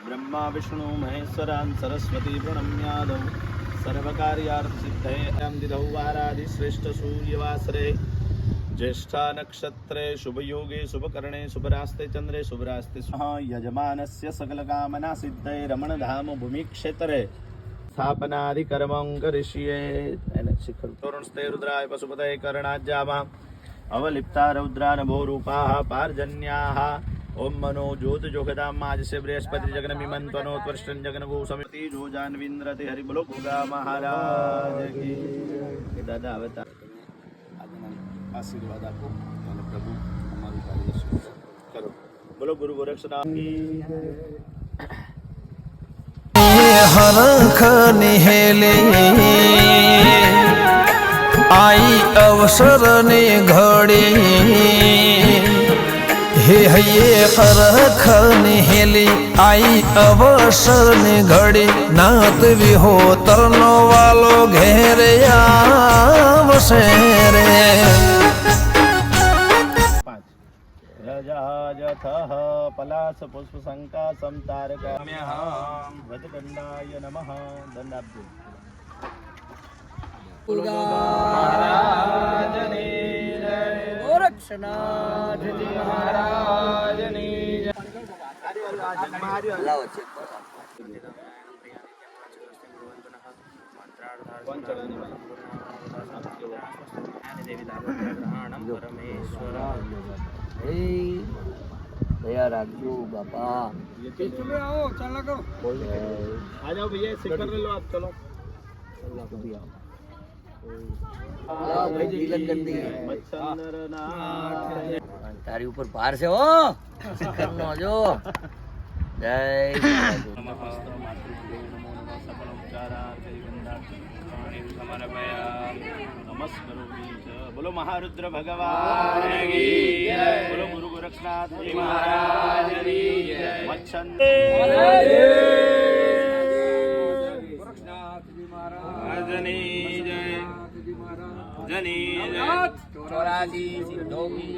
ब्रह्मा विष्णु महेश्वरान् सरस्वती प्रणम्यादौ सर्वकार्यार्थसिद्धये दिदौ वारादि श्रेष्ठ सूर्यवासरे ज्येष्ठा नक्षत्रे शुभयोगे शुभकर्णे शुभरास्ते चंद्रे शुभरास्ते यजमानस्य सकलकामना सिद्धये रमणधाम भूमिक्षेत्रे स्थापनादिकर्मं करिष्ये शिखर तोरणस्ते रुद्राय पशुपतये कर्णाज्जामा अवलिप्ता रौद्रानभो रूपाः पार्जन्याः ओम मनो ज्योत जोगदाम आज से बृहस्पति जगन मिमंत्वनो त्वष्टन जगन गो समिति जो जानविंद्र ते हरि बोलो गोगा महाराज की दादा अवतार आशीर्वाद आपको અને પ્રભુ અમારું કાર્ય કરો બોલો ગુરુ ગોરક્ષનાથ की હરખ નિહેલે आई अवसर ने घड़ी हे हये हरख निहेली आई अवसर ने घड़ी नात विहोतर नो वालो घेरे आवसे रे रजाजथः पलास पुष्प संकासं तारकाम्यहं वज्रदण्डाय नमः दण्डाब्दे महाराजनी जय गोरक्षनाथ जी महाराजनी जय दया राखो बापा आओ चला करो आ जाओ भैया शिखर ले लो आप चलो तारी ऊपर पार से हो शिखर नो जो जय बोलो महारुद्र भगवान की जय बोलो गुरु गोरक्षनाथ जी महाराज की जय मच्छंदे गोरक्षनाथ जी महाराज जनी जय जनी जय चौरासी सिद्धों की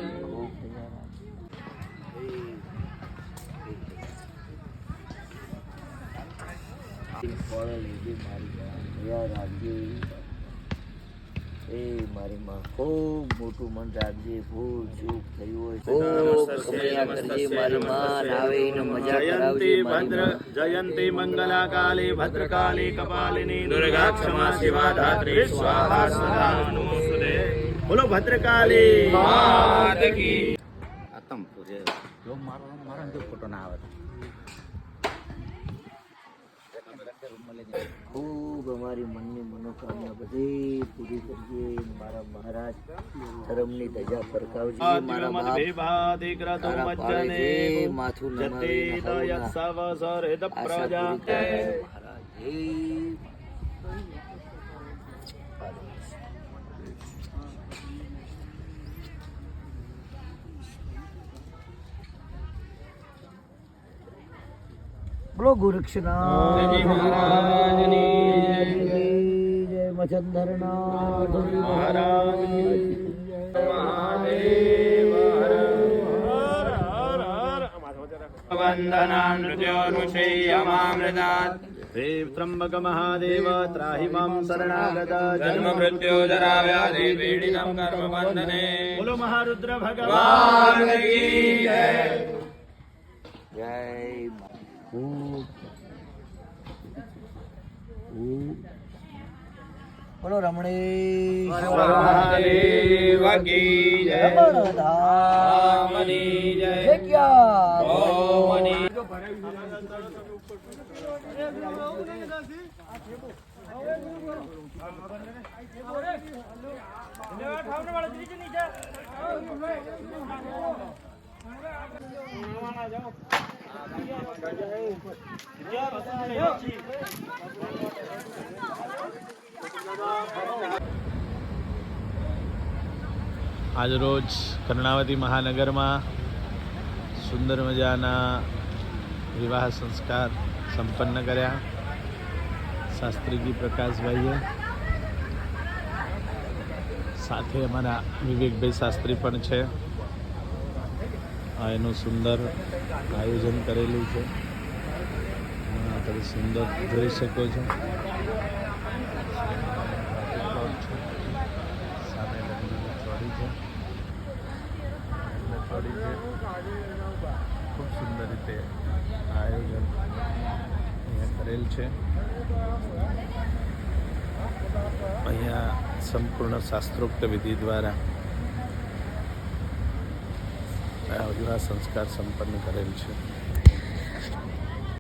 મારી માં ખૂબ મોટું મન રાખજે ભૂલ ચૂક થઈ હોય ખૂબ કમળિયા કરજે મારી માં આવે ને મજા કરાવજે भद्र जयंती मंगला काली भद्रकाली कपालिनी दुर्गा क्षमा शिवा धात्री स्वाहा सदा नमोस्तुते बोलो भद्रकाली मात की આતમ પૂજે જો મારા જો ફોટો ના આવે ખૂબ અમારી મનની મનોકામના બધી પૂરી કરજે મારા મહારાજ ધર્મની ધજા ફરકાવજે મારા બાપ માથું નમાવી બોલો ગોરક્ષનાથ મહારાજની જય મચંદરનાથ મહારાજની મહાદેવ હર હર वन्दनानृत्योनुश्रेयमामृतात् हे त्र्यम्बक महादेव त्राहि मां शरणागत जन्म मृत्यु जरा व्याधि पीडितं कर्म बन्धने बोलो महारुद्र भगवान की जय जय बोलो रमणेश महादेव की जय रमणधामनी जय क्या ओमनी આજ રોજ કર્ણાવતી મહાનગરમાં સુંદર મજાના વિવાહ સંસ્કાર સંપન્ન કર્યા. શાસ્ત્રીજી પ્રકાશભાઈએ, સાથે અમારા વિવેકભાઈ શાસ્ત્રી પણ છે. આ એનું સુંદર આયોજન કરેલું છે. તમે સુંદર જોઈ શકો છો. સામે લંબી ચોડી છે. ખૂબ સુંદર રીતે આયોજન અહીંયા કરેલ છે. અહીંયા સંપૂર્ણ શાસ્ત્રોક્ત વિધિ દ્વારા આ વિવાહ સંસ્કાર સંપન્ન કરેલ છે.